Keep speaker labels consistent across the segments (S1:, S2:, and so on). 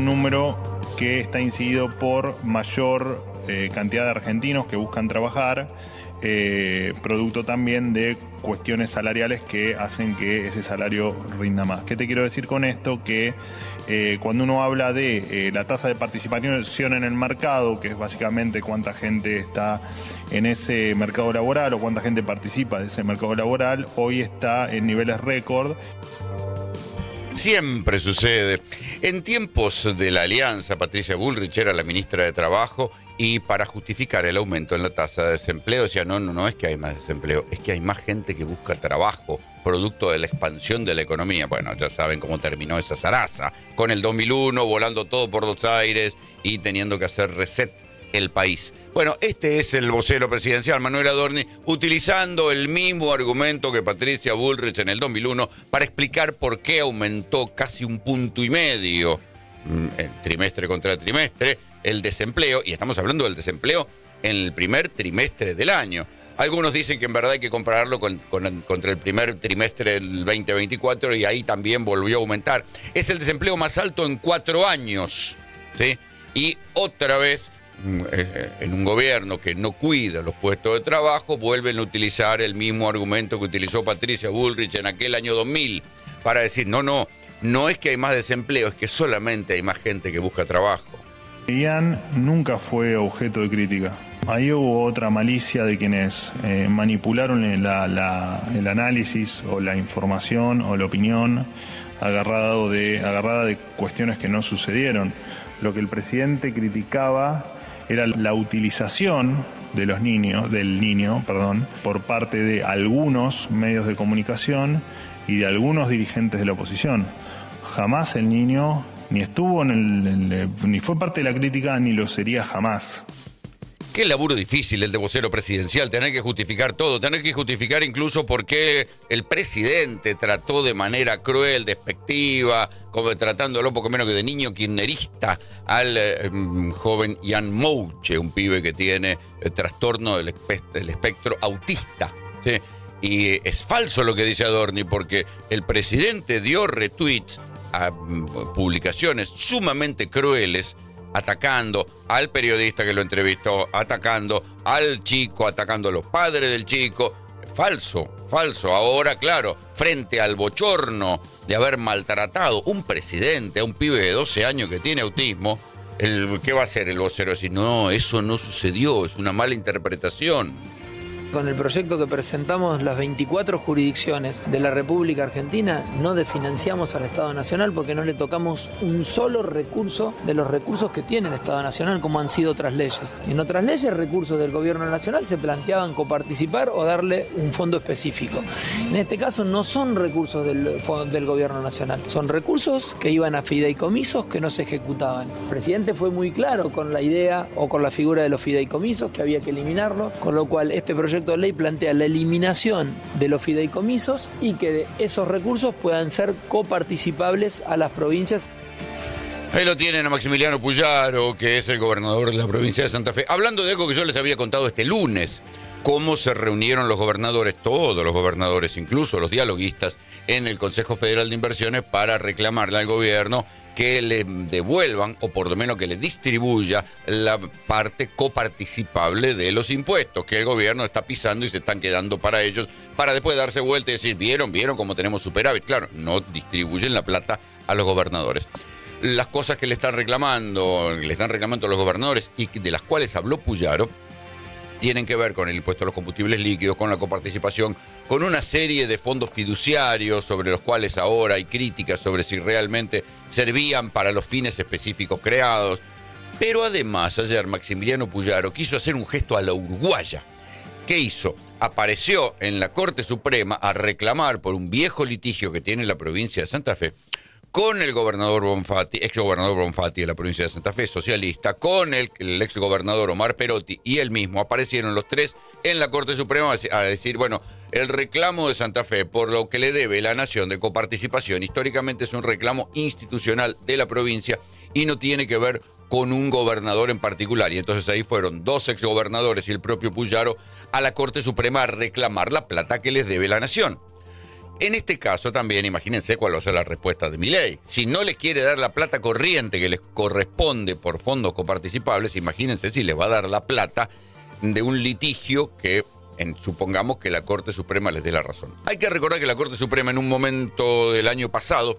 S1: un número que está incidido por mayor cantidad de argentinos que buscan trabajar, producto también de cuestiones salariales que hacen que ese salario rinda más. ¿Qué te quiero decir con esto? Que cuando uno habla de la tasa de participación en el mercado, que es básicamente cuánta gente está en ese mercado laboral o cuánta gente participa de ese mercado laboral, hoy está en niveles récord.
S2: Siempre sucede. En tiempos de la alianza, Patricia Bullrich era la ministra de Trabajo y para justificar el aumento en la tasa de desempleo decía, no es que hay más desempleo, es que hay más gente que busca trabajo, producto de la expansión de la economía. Bueno, ya saben cómo terminó esa zaraza, con el 2001 volando todo por los aires y teniendo que hacer reset el país. Bueno, este es el vocero presidencial, Manuel Adorni, utilizando el mismo argumento que Patricia Bullrich en el 2001 para explicar por qué aumentó casi 1,5 puntos, trimestre contra trimestre, el desempleo, y estamos hablando del desempleo en el primer trimestre del año. Algunos dicen que en verdad hay que compararlo contra el primer trimestre del 2024 y ahí también volvió a aumentar. Es el desempleo más alto en 4 años, ¿sí? Y otra vez, en un gobierno que no cuida los puestos de trabajo, vuelven a utilizar el mismo argumento que utilizó Patricia Bullrich en aquel año 2000 para decir, no es que hay más desempleo, es que solamente hay más gente que busca trabajo.
S1: Ian nunca fue objeto de crítica. Ahí hubo otra malicia de quienes manipularon el análisis o la información o la opinión agarrada de cuestiones que no sucedieron. Lo que el presidente criticaba era la utilización de del niño, por parte de algunos medios de comunicación y de algunos dirigentes de la oposición. Jamás el niño ni estuvo ni fue parte de la crítica, ni lo sería jamás.
S2: Qué laburo difícil el de vocero presidencial, tener que justificar todo, tener que justificar incluso por qué el presidente trató de manera cruel, despectiva, como tratándolo poco menos que de niño kirchnerista al joven Ian Mouche, un pibe que tiene el trastorno del espectro autista, ¿sí? Y es falso lo que dice Adorni, porque el presidente dio retweets a publicaciones sumamente crueles, atacando al periodista que lo entrevistó, atacando al chico, atacando a los padres del chico. Falso. Ahora, claro, frente al bochorno de haber maltratado un presidente a un pibe de 12 años que tiene autismo, ¿qué va a hacer el vocero? Decir, no, eso no sucedió, es una mala interpretación.
S3: Con el proyecto que presentamos, las 24 jurisdicciones de la República Argentina, no desfinanciamos al Estado Nacional porque no le tocamos un solo recurso de los recursos que tiene el Estado Nacional, como han sido otras leyes. En otras leyes, recursos del Gobierno Nacional se planteaban coparticipar o darle un fondo específico. En este caso no son recursos del Gobierno Nacional, son recursos que iban a fideicomisos que no se ejecutaban. El presidente fue muy claro con la idea o con la figura de los fideicomisos, que había que eliminarlos, con lo cual este proyecto de ley plantea la eliminación de los fideicomisos y que esos recursos puedan ser coparticipables a las provincias.
S2: Ahí lo tienen a Maximiliano Puyaro, que es el gobernador de la provincia de Santa Fe. Hablando de algo que yo les había contado este lunes, cómo se reunieron los gobernadores, todos los gobernadores, incluso los dialoguistas, en el Consejo Federal de Inversiones para reclamarle al gobierno que le devuelvan, o por lo menos que le distribuya la parte coparticipable de los impuestos que el gobierno está pisando y se están quedando para ellos, para después darse vuelta y decir, ¿vieron cómo tenemos superávit? Claro, no distribuyen la plata a los gobernadores. Las cosas que le están reclamando a los gobernadores y de las cuales habló Puyaro, tienen que ver con el impuesto a los combustibles líquidos, con la coparticipación, con una serie de fondos fiduciarios sobre los cuales ahora hay críticas sobre si realmente servían para los fines específicos creados. Pero además, ayer Maximiliano Puyaro quiso hacer un gesto a la uruguaya. ¿Qué hizo? Apareció en la Corte Suprema a reclamar por un viejo litigio que tiene la provincia de Santa Fe con el gobernador Bonfatti, exgobernador Bonfatti de la provincia de Santa Fe, socialista, con el exgobernador Omar Perotti y él mismo. Aparecieron los tres en la Corte Suprema a decir, bueno, el reclamo de Santa Fe por lo que le debe la nación de coparticipación históricamente es un reclamo institucional de la provincia y no tiene que ver con un gobernador en particular. Y entonces ahí fueron 2 exgobernadores y el propio Puyaro a la Corte Suprema a reclamar la plata que les debe la nación. En este caso también, imagínense cuál va a ser la respuesta de Milei. Si no les quiere dar la plata corriente que les corresponde por fondos coparticipables, imagínense si les va a dar la plata de un litigio que supongamos que la Corte Suprema les dé la razón. Hay que recordar que la Corte Suprema en un momento del año pasado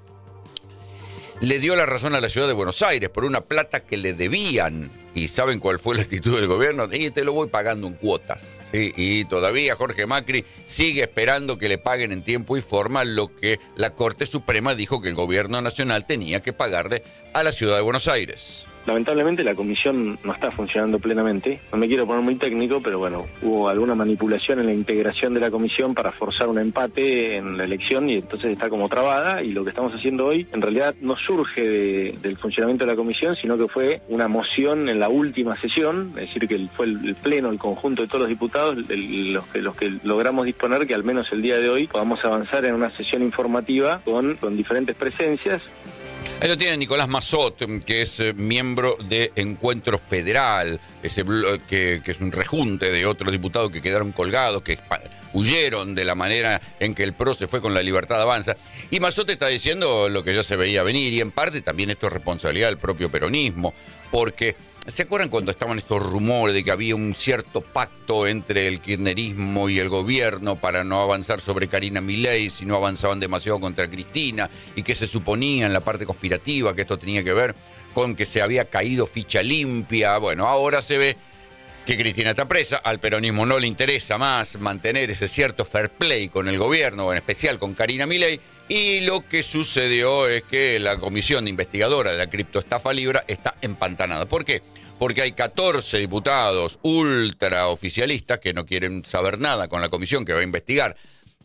S2: le dio la razón a la ciudad de Buenos Aires por una plata que le debían. ¿Y saben cuál fue la actitud del gobierno? Y te lo voy pagando en cuotas. ¿Sí? Y todavía Jorge Macri sigue esperando que le paguen en tiempo y forma lo que la Corte Suprema dijo que el gobierno nacional tenía que pagarle a la ciudad de Buenos Aires.
S4: Lamentablemente la comisión no está funcionando plenamente. No me quiero poner muy técnico, pero bueno, hubo alguna manipulación en la integración de la comisión para forzar un empate en la elección y entonces está como trabada, y lo que estamos haciendo hoy en realidad no surge del funcionamiento de la comisión, sino que fue una moción en la última sesión, es decir, que fue el pleno, el conjunto de todos los diputados, los que logramos disponer que al menos el día de hoy podamos avanzar en una sesión informativa con diferentes presencias.
S2: Ahí lo tiene Nicolás Massot, que es miembro de Encuentro Federal, que es un rejunte de otros diputados que quedaron colgados, que huyeron de la manera en que el PRO se fue con la Libertad Avanza. Y Massot está diciendo lo que ya se veía venir, y en parte también esto es responsabilidad del propio peronismo, porque ¿se acuerdan cuando estaban estos rumores de que había un cierto pacto entre el kirchnerismo y el gobierno para no avanzar sobre Karina Milei si no avanzaban demasiado contra Cristina, y que se suponía en la parte conspirativa que esto tenía que ver con que se había caído ficha limpia? Bueno, ahora se ve que Cristina está presa, al peronismo no le interesa más mantener ese cierto fair play con el gobierno, en especial con Karina Milei, y lo que sucedió es que la comisión investigadora de la criptoestafa Libra está empantanada. ¿Por qué? Porque hay 14 diputados ultraoficialistas que no quieren saber nada con la comisión que va a investigar,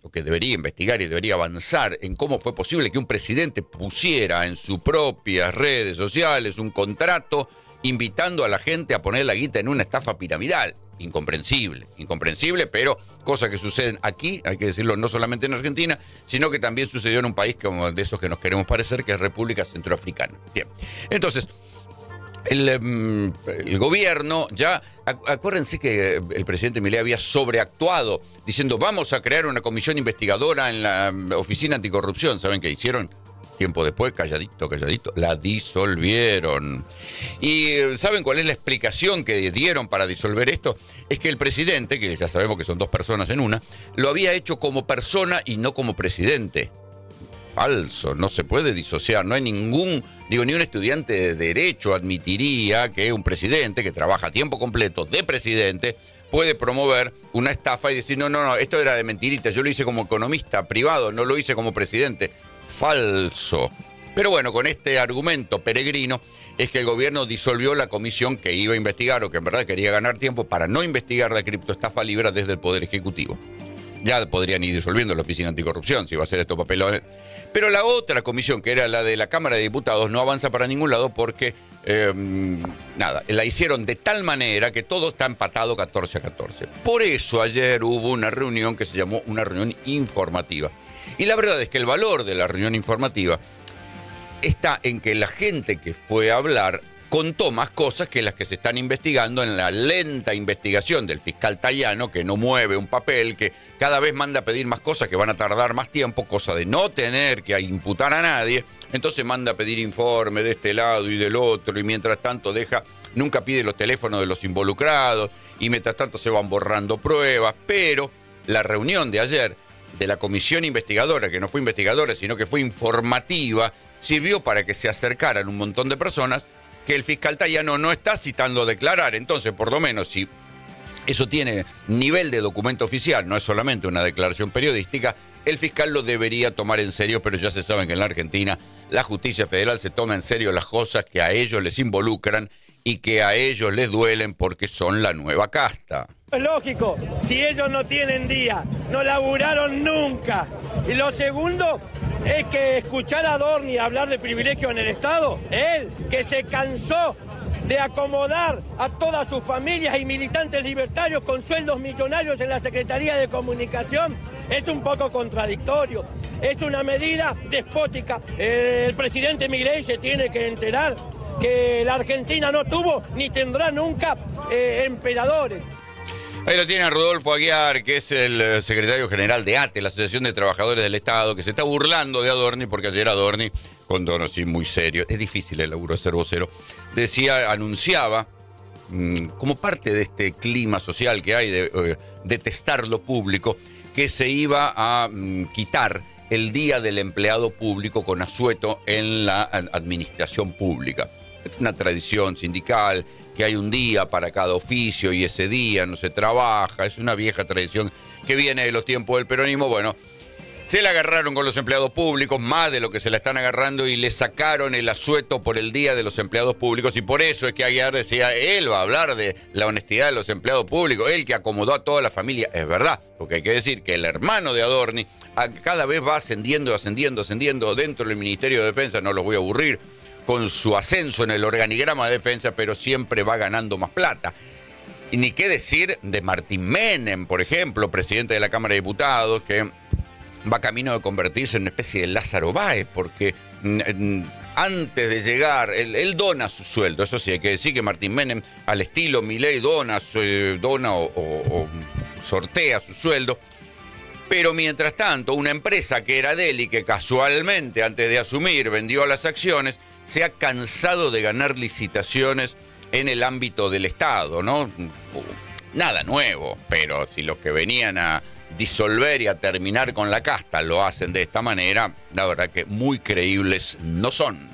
S2: o que debería investigar y debería avanzar en cómo fue posible que un presidente pusiera en sus propias redes sociales un contrato invitando a la gente a poner la guita en una estafa piramidal. Incomprensible, pero cosas que suceden aquí, hay que decirlo, no solamente en Argentina, sino que también sucedió en un país como de esos que nos queremos parecer, que es República Centroafricana. Bien, entonces, el gobierno ya, acuérdense que el presidente Milei había sobreactuado, diciendo vamos a crear una comisión investigadora en la Oficina Anticorrupción. ¿Saben qué hicieron? Tiempo después, calladito, la disolvieron. ¿Y saben cuál es la explicación que dieron para disolver esto? Es que el presidente, que ya sabemos que son dos personas en una, lo había hecho como persona y no como presidente. Falso, no se puede disociar, no hay ni un estudiante de Derecho admitiría que un presidente que trabaja a tiempo completo de presidente puede promover una estafa y decir, no, esto era de mentirita, yo lo hice como economista privado, no lo hice como presidente. Falso. Pero bueno, con este argumento peregrino es que el gobierno disolvió la comisión que iba a investigar, o que en verdad quería ganar tiempo para no investigar la criptoestafa Libra desde el Poder Ejecutivo. Ya podrían ir disolviendo la Oficina Anticorrupción si va a ser esto papelones. Pero la otra comisión, que era la de la Cámara de Diputados, no avanza para ningún lado porque, la hicieron de tal manera que todo está empatado 14-14. Por eso ayer hubo una reunión que se llamó una reunión informativa. Y la verdad es que el valor de la reunión informativa está en que la gente que fue a hablar contó más cosas que las que se están investigando en la lenta investigación del fiscal Tayano, que no mueve un papel, que cada vez manda a pedir más cosas que van a tardar más tiempo, cosa de no tener que imputar a nadie. Entonces manda a pedir informe de este lado y del otro, y mientras tanto nunca pide los teléfonos de los involucrados, y mientras tanto se van borrando pruebas. Pero la reunión de ayer de la comisión investigadora, que no fue investigadora, sino que fue informativa, sirvió para que se acercaran un montón de personas que el fiscal Tayano no está citando a declarar. Entonces, por lo menos, si eso tiene nivel de documento oficial, no es solamente una declaración periodística, el fiscal lo debería tomar en serio, pero ya se saben que en la Argentina la justicia federal se toma en serio las cosas que a ellos les involucran y que a ellos les duelen porque son la nueva casta.
S5: Es lógico, si ellos no tienen día, no laburaron nunca. Y lo segundo es que escuchar a Adorni hablar de privilegio en el Estado, él que se cansó de acomodar a todas sus familias y militantes libertarios con sueldos millonarios en la Secretaría de Comunicación, es un poco contradictorio. Es una medida despótica. El presidente Milei se tiene que enterar que la Argentina no tuvo ni tendrá nunca emperadores.
S2: Ahí lo tiene Rodolfo Aguiar, que es el secretario general de ATE, la Asociación de Trabajadores del Estado, que se está burlando de Adorni, porque ayer Adorni, con tono así muy serio, es difícil el laburo de ser vocero, anunciaba, como parte de este clima social que hay de detestar lo público, que se iba a quitar el Día del Empleado Público con asueto en la administración pública. Es una tradición sindical, que hay un día para cada oficio y ese día no se trabaja. Es una vieja tradición que viene de los tiempos del peronismo. Bueno, se la agarraron con los empleados públicos, más de lo que se la están agarrando, y le sacaron el asueto por el Día de los Empleados Públicos. Y por eso es que Aguiar decía, él va a hablar de la honestidad de los empleados públicos, él que acomodó a toda la familia. Es verdad, porque hay que decir que el hermano de Adorni cada vez va ascendiendo dentro del Ministerio de Defensa. No los voy a aburrir con su ascenso en el organigrama de defensa, pero siempre va ganando más plata. Y ni qué decir de Martín Menem, por ejemplo, presidente de la Cámara de Diputados, que va camino de convertirse en una especie de Lázaro Báez, porque antes de llegar, él dona su sueldo. Eso sí, hay que decir que Martín Menem, al estilo Milei, dona o sortea su sueldo. Pero mientras tanto, una empresa que era de él y que casualmente, antes de asumir, vendió las acciones, se ha cansado de ganar licitaciones en el ámbito del Estado, ¿no? Nada nuevo, pero si los que venían a disolver y a terminar con la casta lo hacen de esta manera, la verdad que muy creíbles no son.